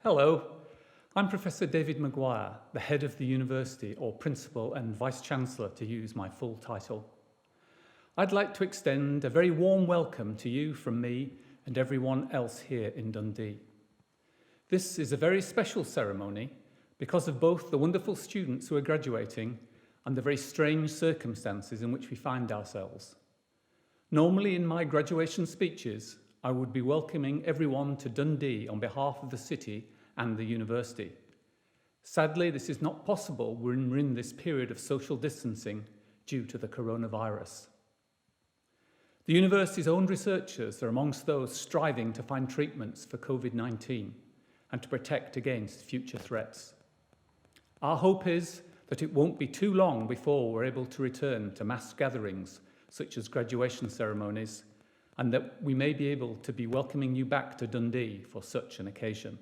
Hello, I'm Professor David Maguire, the head of the university, or Principal and Vice-Chancellor to use my full title. I'd like to extend a very warm welcome to you from me and everyone else here in Dundee. This is a very special ceremony because of both the wonderful students who are graduating and the very strange circumstances in which we find ourselves. Normally in my graduation speeches, I would be welcoming everyone to Dundee on behalf of the city and the university. Sadly, this is not possible when we're in this period of social distancing due to the coronavirus. The university's own researchers are amongst those striving to find treatments for COVID-19 and to protect against future threats. Our hope is that it won't be too long before we're able to return to mass gatherings such as graduation ceremonies, and that we may be able to be welcoming you back to Dundee for such an occasion.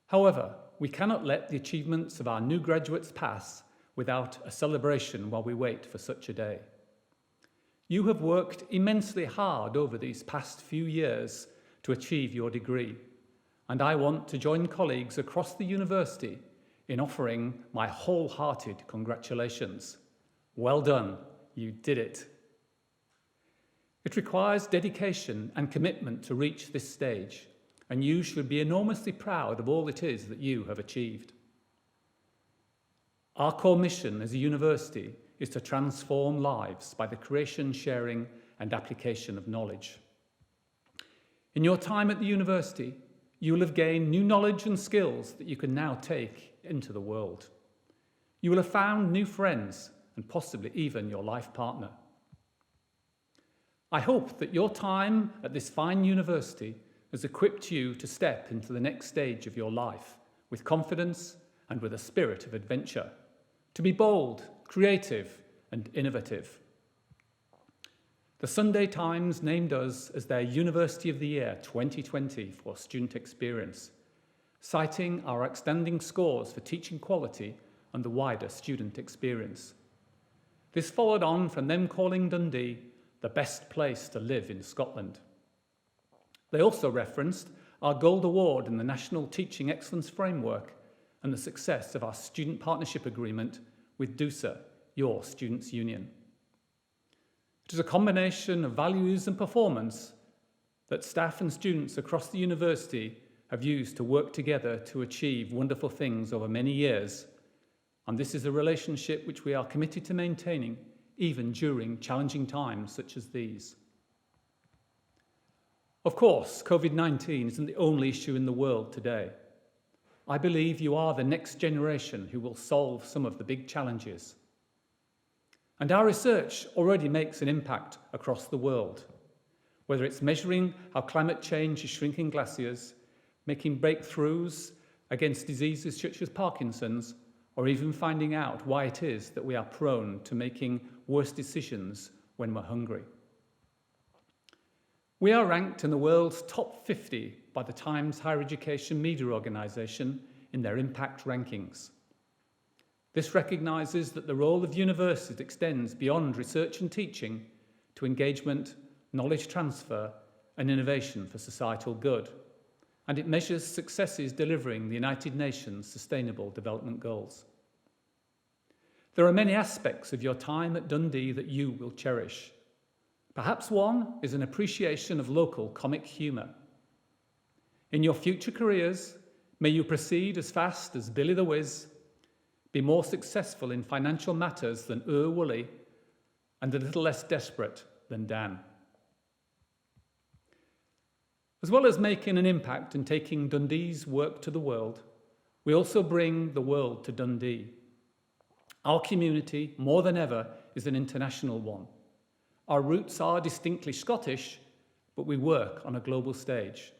However, we cannot let the achievements of our new graduates pass without a celebration while we wait for such a day. You have worked immensely hard over these past few years to achieve your degree, and I want to join colleagues across the university in offering my wholehearted congratulations. Well done, you did it. It requires dedication and commitment to reach this stage, and you should be enormously proud of all it is that you have achieved. Our core mission as a university is to transform lives by the creation, sharing, and application of knowledge. In your time at the university, you will have gained new knowledge and skills that you can now take into the world. You will have found new friends and possibly even your life partner. I hope that your time at this fine university has equipped you to step into the next stage of your life with confidence and with a spirit of adventure, to be bold, creative, and innovative. The Sunday Times named us as their University of the Year 2020 for student experience, citing our outstanding scores for teaching quality and the wider student experience. This followed on from them calling Dundee the best place to live in Scotland. They also referenced our Gold Award in the National Teaching Excellence Framework and the success of our Student Partnership Agreement with DUSA, your Students' Union. It is a combination of values and performance that staff and students across the university have used to work together to achieve wonderful things over many years, and this is a relationship which we are committed to maintaining even during challenging times such as these. Of course, COVID-19 isn't the only issue in the world today. I believe you are the next generation who will solve some of the big challenges. And our research already makes an impact across the world, whether it's measuring how climate change is shrinking glaciers, making breakthroughs against diseases such as Parkinson's, or even finding out why it is that we are prone to making worse decisions when we're hungry. We are ranked in the world's top 50 by the Times Higher Education Media Organisation in their impact rankings. This recognises that the role of universities extends beyond research and teaching to engagement, knowledge transfer, and innovation for societal good, and it measures successes delivering the United Nations Sustainable Development Goals. There are many aspects of your time at Dundee that you will cherish. Perhaps one is an appreciation of local comic humour. In your future careers, may you proceed as fast as Billy the Wiz, be more successful in financial matters than Woolley, and a little less desperate than Dan. As well as making an impact and taking Dundee's work to the world, we also bring the world to Dundee. Our community, more than ever, is an international one. Our roots are distinctly Scottish, but we work on a global stage.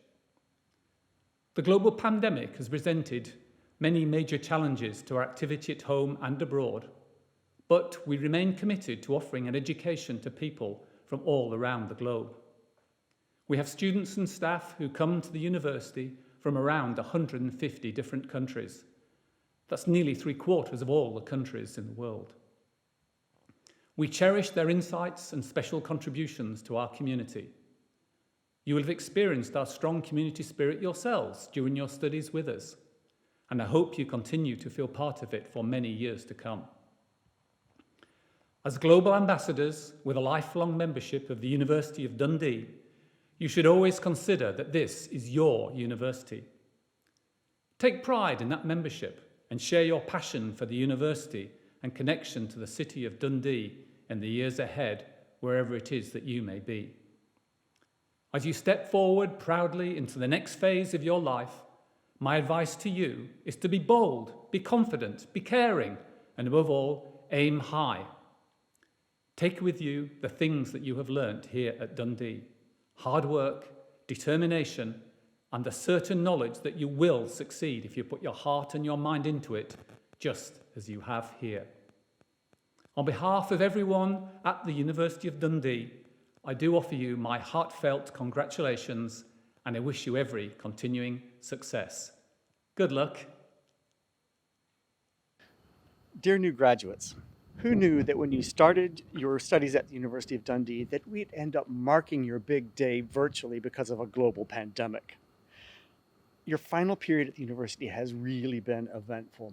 The global pandemic has presented many major challenges to our activity at home and abroad, but we remain committed to offering an education to people from all around the globe. We have students and staff who come to the university from around 150 different countries. That's nearly 3/4 of all the countries in the world. We cherish their insights and special contributions to our community. You will have experienced our strong community spirit yourselves during your studies with us, and I hope you continue to feel part of it for many years to come. As global ambassadors with a lifelong membership of the University of Dundee, you should always consider that this is your university. Take pride in that membership and share your passion for the university and connection to the city of Dundee in the years ahead, wherever it is that you may be. As you step forward proudly into the next phase of your life, my advice to you is to be bold, be confident, be caring, and above all, aim high. Take with you the things that you have learnt here at Dundee: hard work, determination, and the certain knowledge that you will succeed if you put your heart and your mind into it, just as you have here. On behalf of everyone at the University of Dundee, I do offer you my heartfelt congratulations, and I wish you every continuing success. Good luck. Dear new graduates, who knew that when you started your studies at the University of Dundee that we'd end up marking your big day virtually because of a global pandemic? Your final period at the university has really been eventful.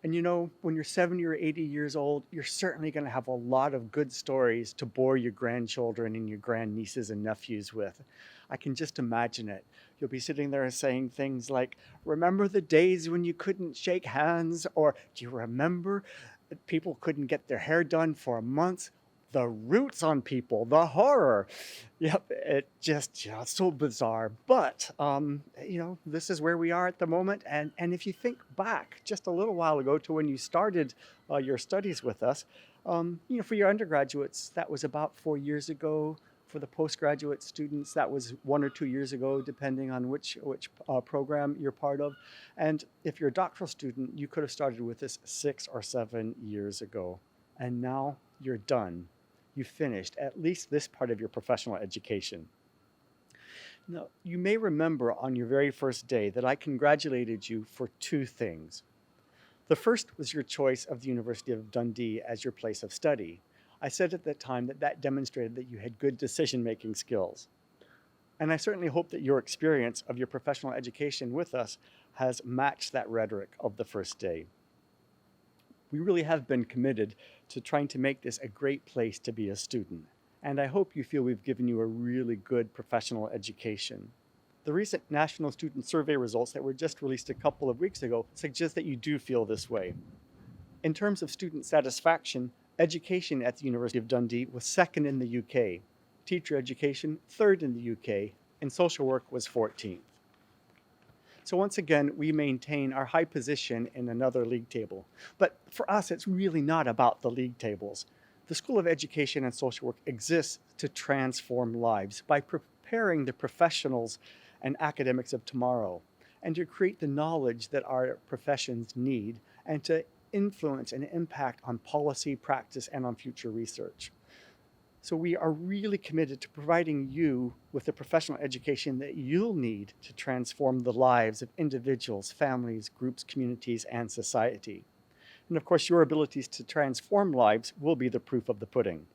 And you know, when you're 70 or 80 years old, you're certainly going to have a lot of good stories to bore your grandchildren and your grandnieces and nephews with. I can just imagine it. You'll be sitting there saying things like, remember the days when you couldn't shake hands? Or do you remember that people couldn't get their hair done for months? The roots on people, the horror. Yep, it just, it's so bizarre. But, this is where we are at the moment. And if you think back just a little while ago to when you started your studies with us, for your undergraduates, that was about 4 years ago. For the postgraduate students, that was 1 or 2 years ago, depending on which program you're part of. And if you're a doctoral student, you could have started with this 6 or 7 years ago. And now you're done. You finished at least this part of your professional education. Now, you may remember on your very first day that I congratulated you for 2 things. The first was your choice of the University of Dundee as your place of study. I said at that time that demonstrated that you had good decision-making skills. And I certainly hope that your experience of your professional education with us has matched that rhetoric of the first day. We really have been committed to trying to make this a great place to be a student. And I hope you feel we've given you a really good professional education. The recent National Student Survey results that were just released a couple of weeks ago suggest that you do feel this way. In terms of student satisfaction, education at the University of Dundee was 2nd in the UK, teacher education 3rd in the UK, and social work was 14th. So once again, we maintain our high position in another league table. But for us, it's really not about the league tables. The School of Education and Social Work exists to transform lives by preparing the professionals and academics of tomorrow, and to create the knowledge that our professions need, and to influence and impact on policy, practice, and on future research. So we are really committed to providing you with the professional education that you'll need to transform the lives of individuals, families, groups, communities, and society. And of course, your abilities to transform lives will be the proof of the pudding.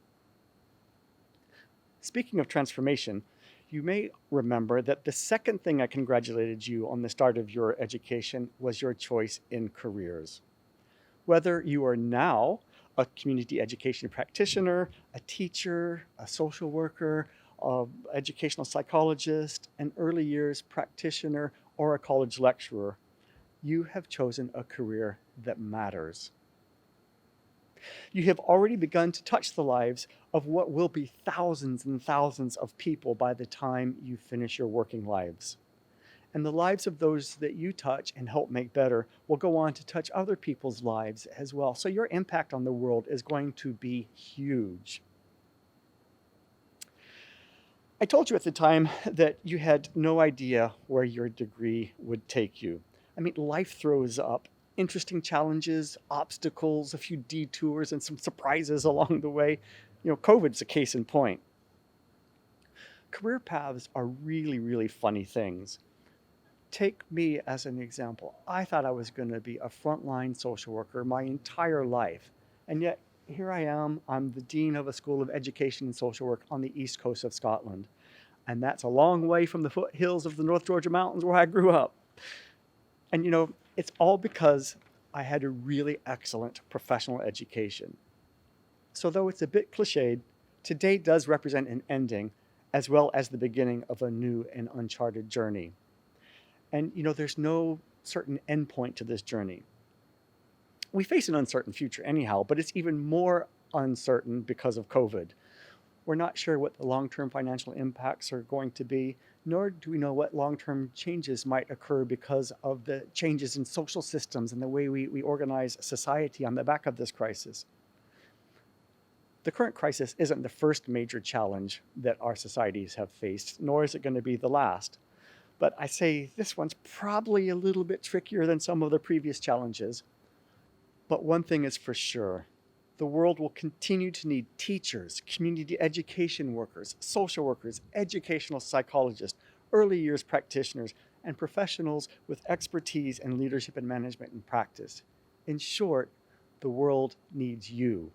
Speaking of transformation, you may remember that the second thing I congratulated you on the start of your education was your choice in careers. Whether you are now a community education practitioner, a teacher, a social worker, an educational psychologist, an early years practitioner, or a college lecturer, you have chosen a career that matters. You have already begun to touch the lives of what will be thousands and thousands of people by the time you finish your working lives. And the lives of those that you touch and help make better will go on to touch other people's lives as well. So your impact on the world is going to be huge. I told you at the time that you had no idea where your degree would take you. I mean, life throws up interesting challenges, obstacles, a few detours, and some surprises along the way. COVID's a case in point. Career paths are really, really funny things. Take me as an example. I thought I was going to be a frontline social worker my entire life. And yet, here I am. I'm the dean of a school of education and social work on the east coast of Scotland. And that's a long way from the foothills of the North Georgia mountains where I grew up. And it's all because I had a really excellent professional education. So though it's a bit cliched, today does represent an ending as well as the beginning of a new and uncharted journey. And there's no certain endpoint to this journey. We face an uncertain future anyhow, but it's even more uncertain because of COVID. We're not sure what the long-term financial impacts are going to be, nor do we know what long-term changes might occur because of the changes in social systems and the way we organize society on the back of this crisis. The current crisis isn't the first major challenge that our societies have faced, nor is it going to be the last. But I say this one's probably a little bit trickier than some of the previous challenges. But one thing is for sure. The world will continue to need teachers, community education workers, social workers, educational psychologists, early years practitioners, and professionals with expertise in leadership and management and practice. In short, the world needs you.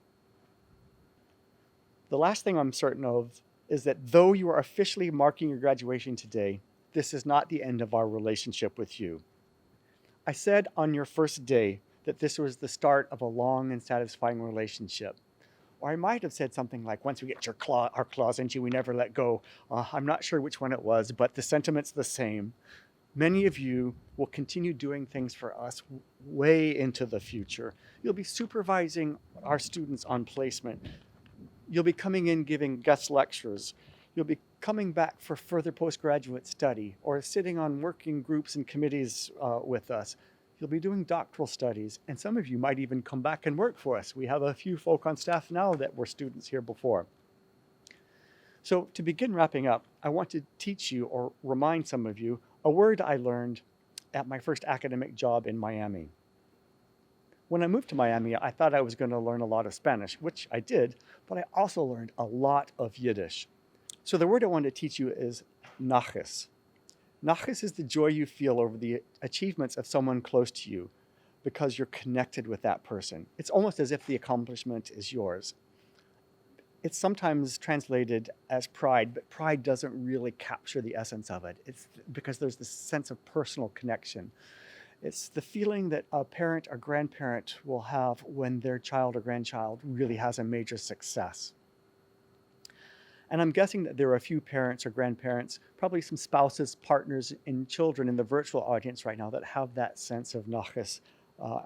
The last thing I'm certain of is that though you are officially marking your graduation today, this is not the end of our relationship with you. I said on your first day that this was the start of a long and satisfying relationship. Or I might have said something like, once we get our claws into you, we never let go. I'm not sure which one it was, but the sentiment's the same. Many of you will continue doing things for us way into the future. You'll be supervising our students on placement. You'll be coming in giving guest lectures. You'll be coming back for further postgraduate study or sitting on working groups and committees with us. You'll be doing doctoral studies, and some of you might even come back and work for us. We have a few folk on staff now that were students here before. So to begin wrapping up, I want to teach you or remind some of you a word I learned at my first academic job in Miami. When I moved to Miami, I thought I was going to learn a lot of Spanish, which I did, but I also learned a lot of Yiddish. So the word I want to teach you is nachas. Nachas is the joy you feel over the achievements of someone close to you because you're connected with that person. It's almost as if the accomplishment is yours. It's sometimes translated as pride, but pride doesn't really capture the essence of it. It's because there's this sense of personal connection. It's the feeling that a parent or grandparent will have when their child or grandchild really has a major success. And I'm guessing that there are a few parents or grandparents, probably some spouses, partners, and children in the virtual audience right now that have that sense of nachas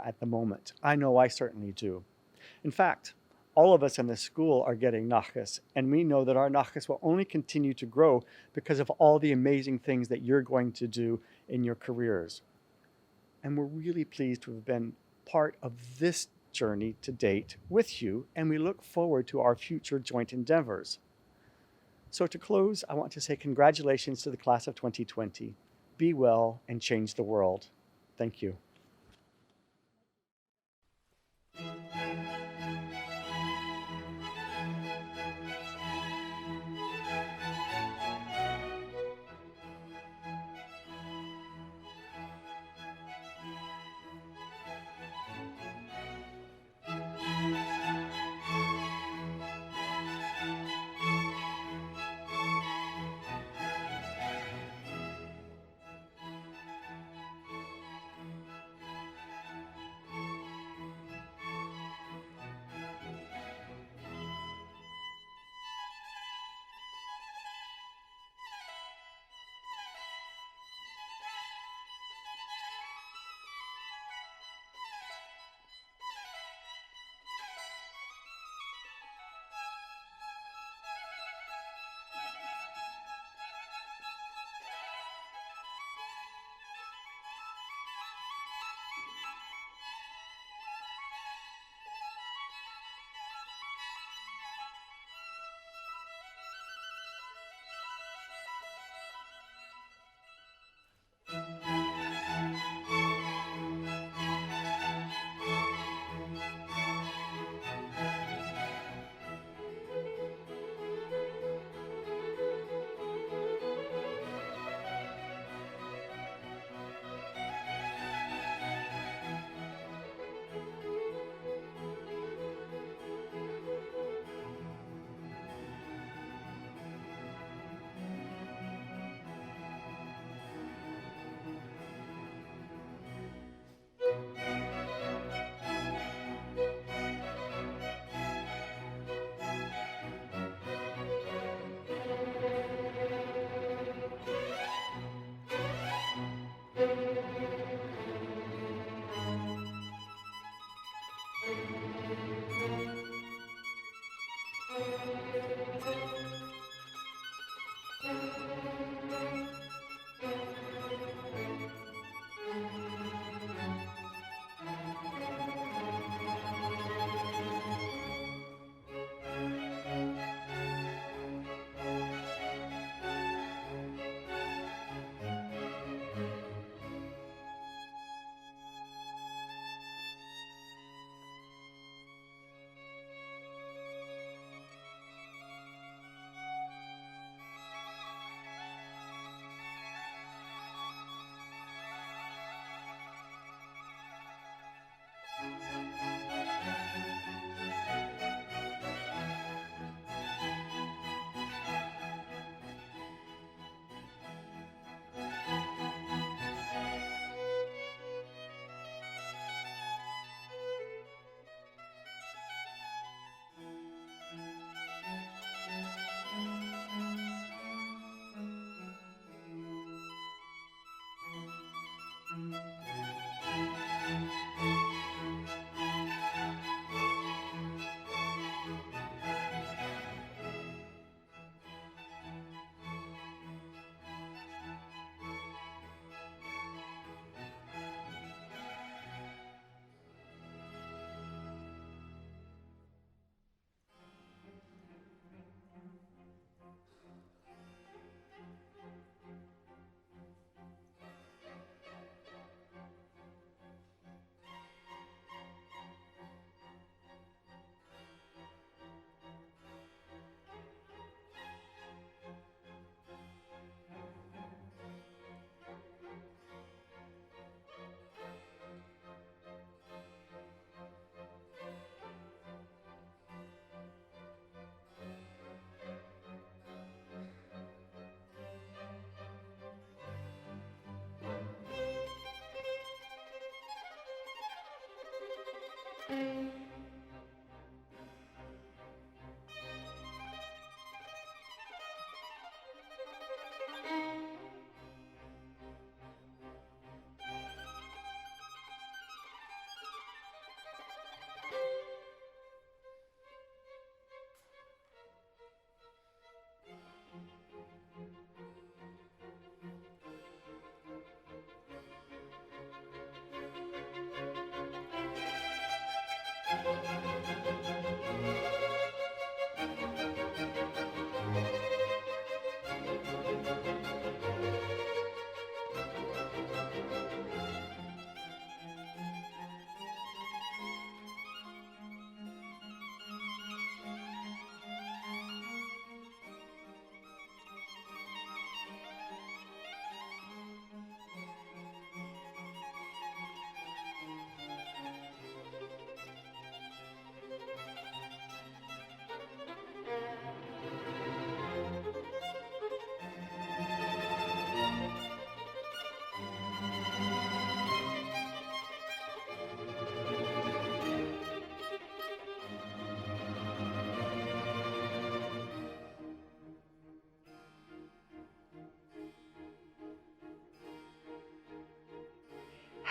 at the moment. I know I certainly do. In fact, all of us in this school are getting nachas, and we know that our nachas will only continue to grow because of all the amazing things that you're going to do in your careers. And we're really pleased to have been part of this journey to date with you, and we look forward to our future joint endeavors. So to close, I want to say congratulations to the class of 2020. Be well and change the world. Thank you.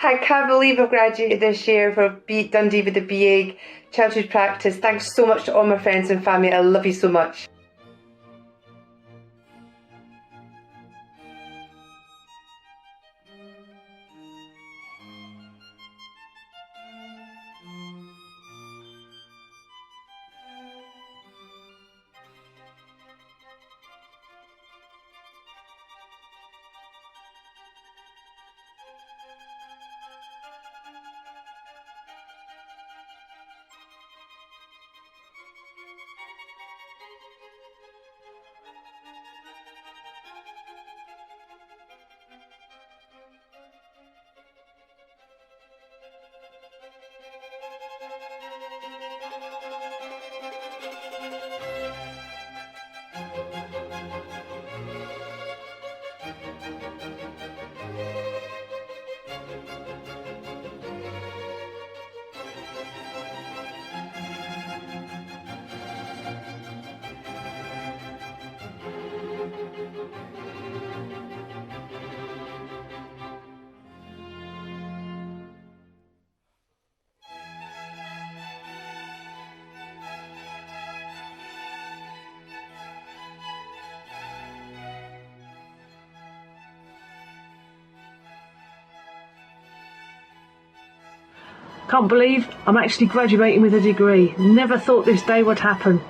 I can't believe I've graduated this year for Dundee with the BA Childhood Practice. Thanks so much to all my friends and family. I love you so much. Can't believe I'm actually graduating with a degree. Never thought this day would happen.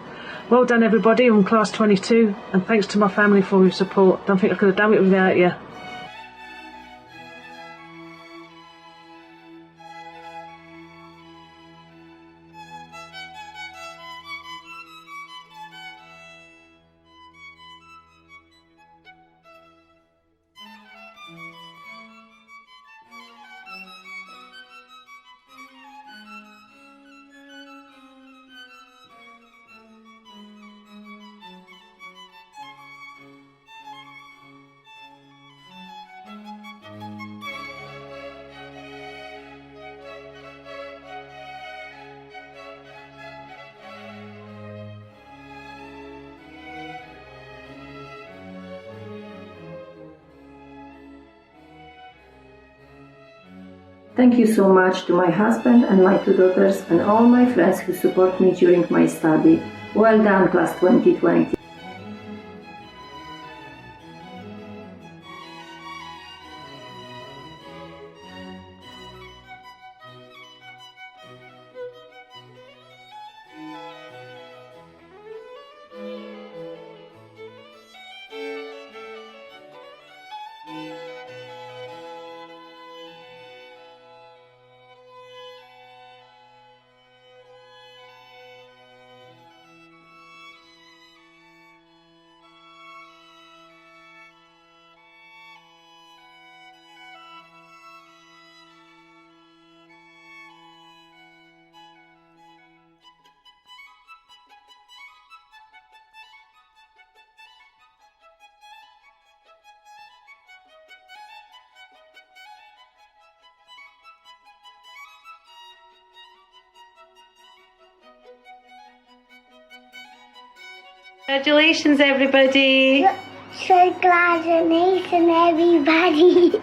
Well done everybody on class 22, and thanks to my family for your support. Don't think I could have done it without you. Thank you so much to my husband and my 2 daughters and all my friends who support me during my study. Well done, class 2020. Congratulations, everybody. So glad and everybody.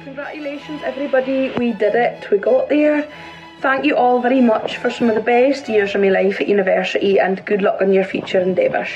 Congratulations everybody, we did it, we got there. Thank you all very much for some of the best years of my life at university, and good luck on your future endeavours.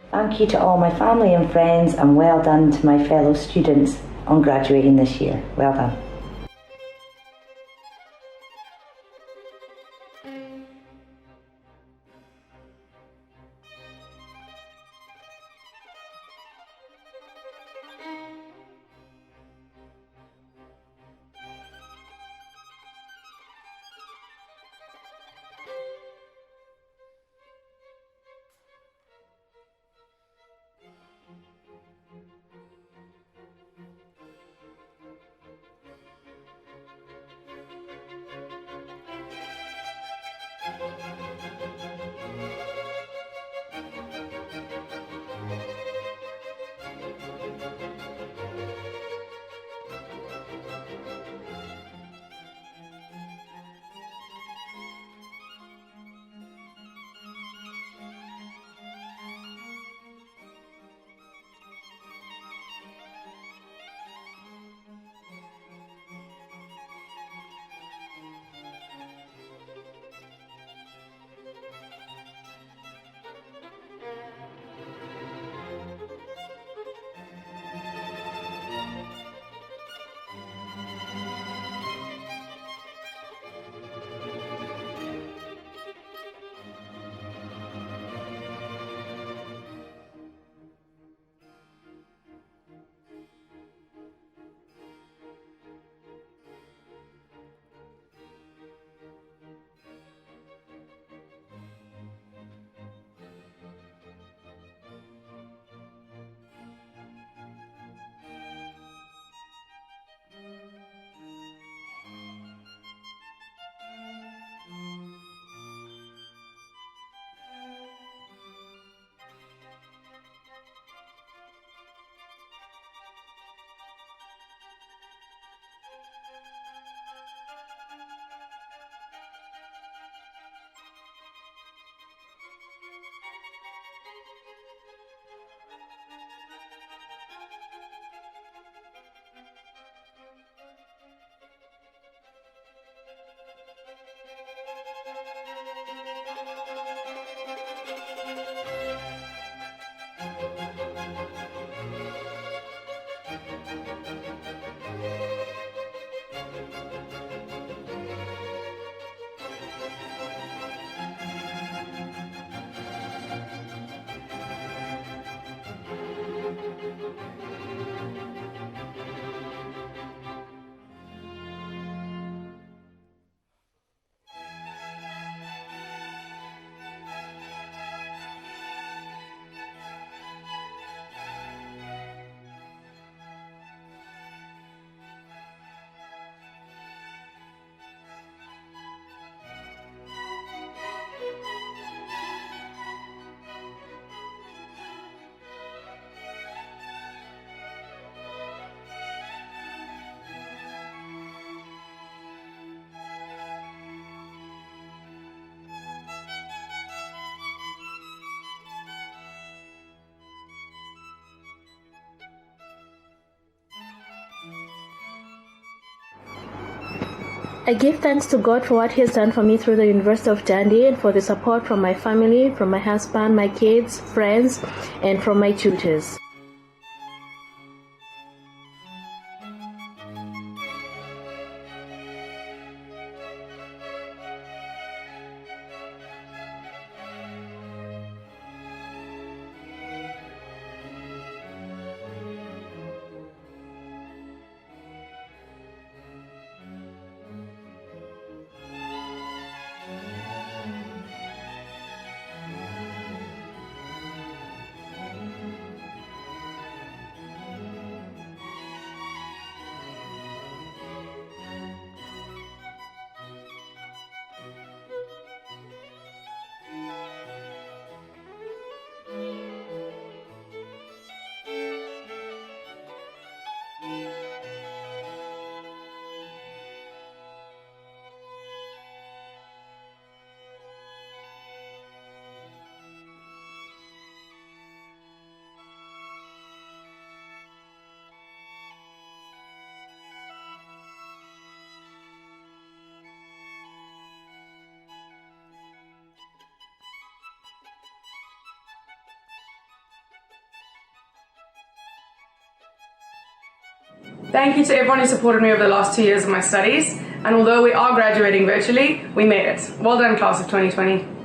Thank you to all my family and friends, and well done to my fellow students on graduating this year. Well done. I give thanks to God for what He has done for me through the University of Dundee and for the support from my family, from my husband, my kids, friends, and from my tutors. Thank you to everyone who supported me over the last 2 years of my studies, and although we are graduating virtually, we made it. Well done, class of 2020.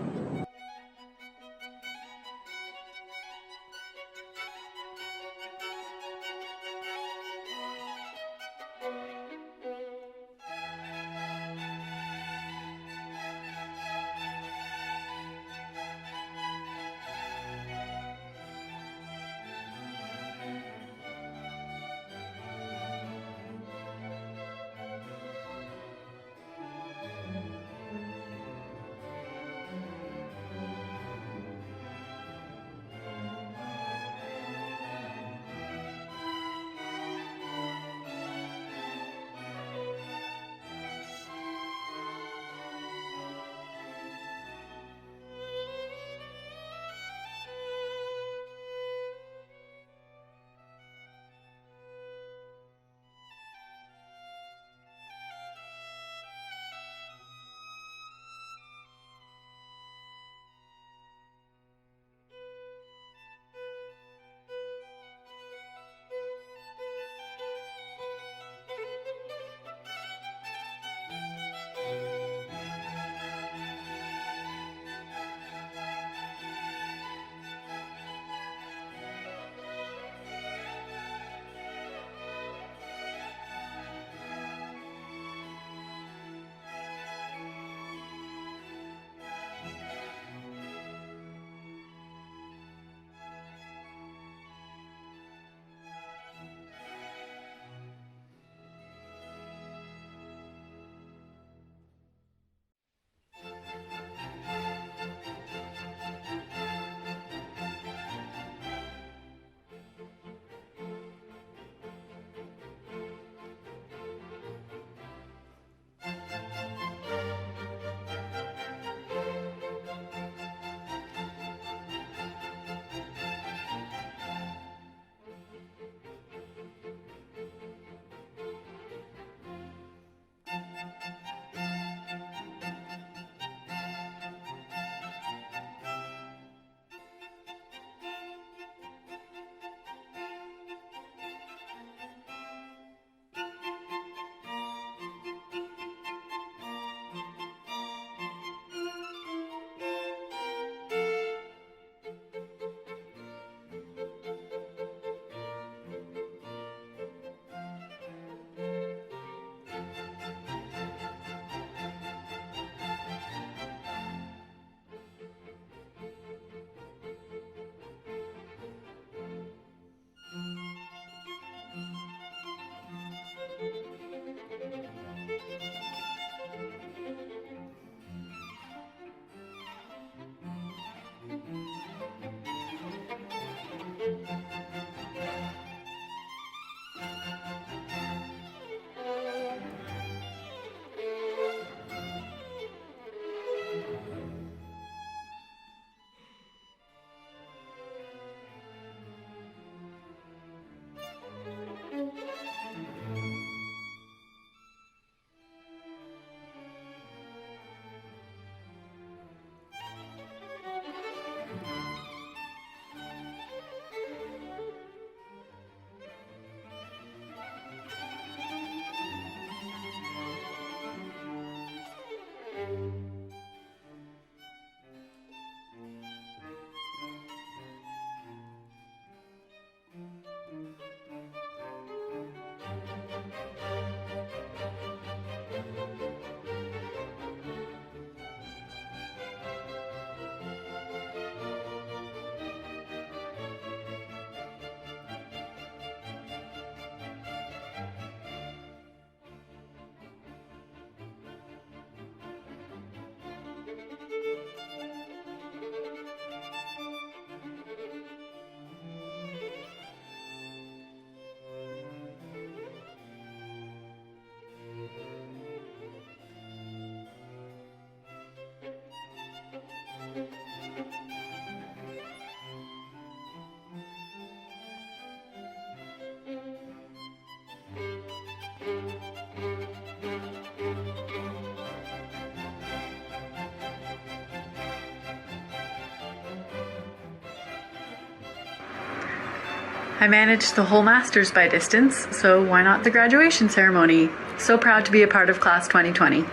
I managed the whole Masters by distance, so why not the graduation ceremony? So proud to be a part of Class 2020.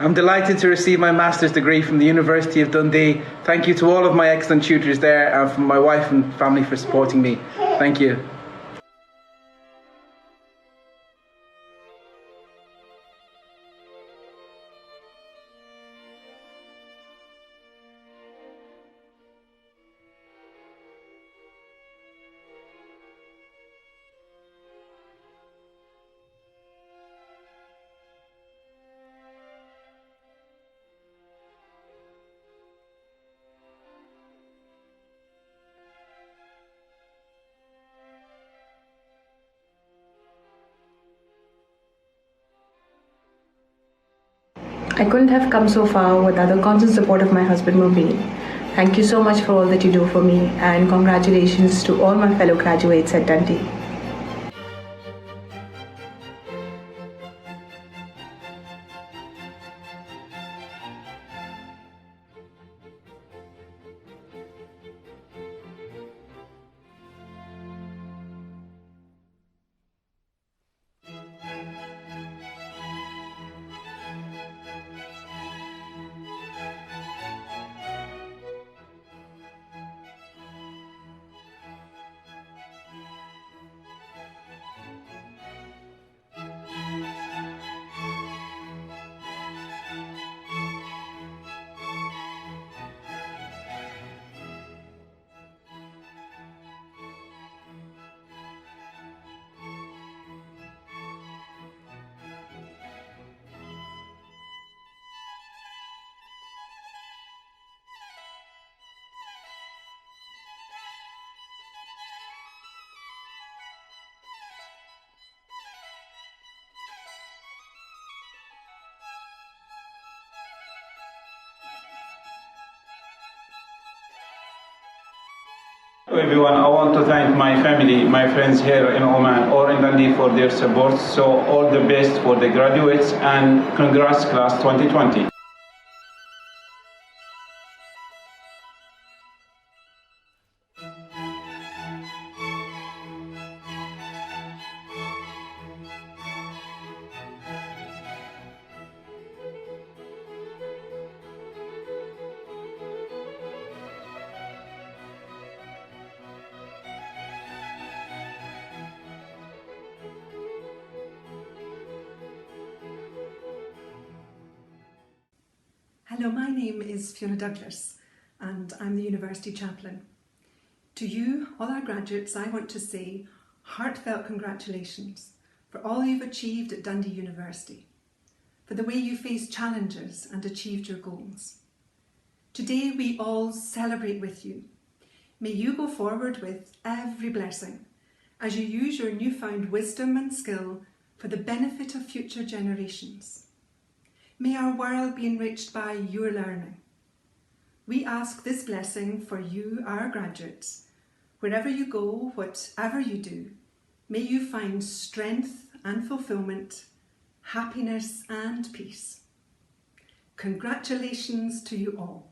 I'm delighted to receive my master's degree from the University of Dundee. Thank you to all of my excellent tutors there and from my wife and family for supporting me. Thank you. I couldn't have come so far without the constant support of my husband Mubin. Thank you so much for all that you do for me, and congratulations to all my fellow graduates at Dundee. Hello everyone, I want to thank my family, my friends here in Oman or in Dundee for their support. So all the best for the graduates and congrats Class 2020. Hello, my name is Fiona Douglas and I'm the University Chaplain. To you, all our graduates, I want to say heartfelt congratulations for all you've achieved at Dundee University, for the way you faced challenges and achieved your goals. Today we all celebrate with you. May you go forward with every blessing as you use your newfound wisdom and skill for the benefit of future generations. May our world be enriched by your learning. We ask this blessing for you, our graduates. Wherever you go, whatever you do, may you find strength and fulfillment, happiness and peace. Congratulations to you all.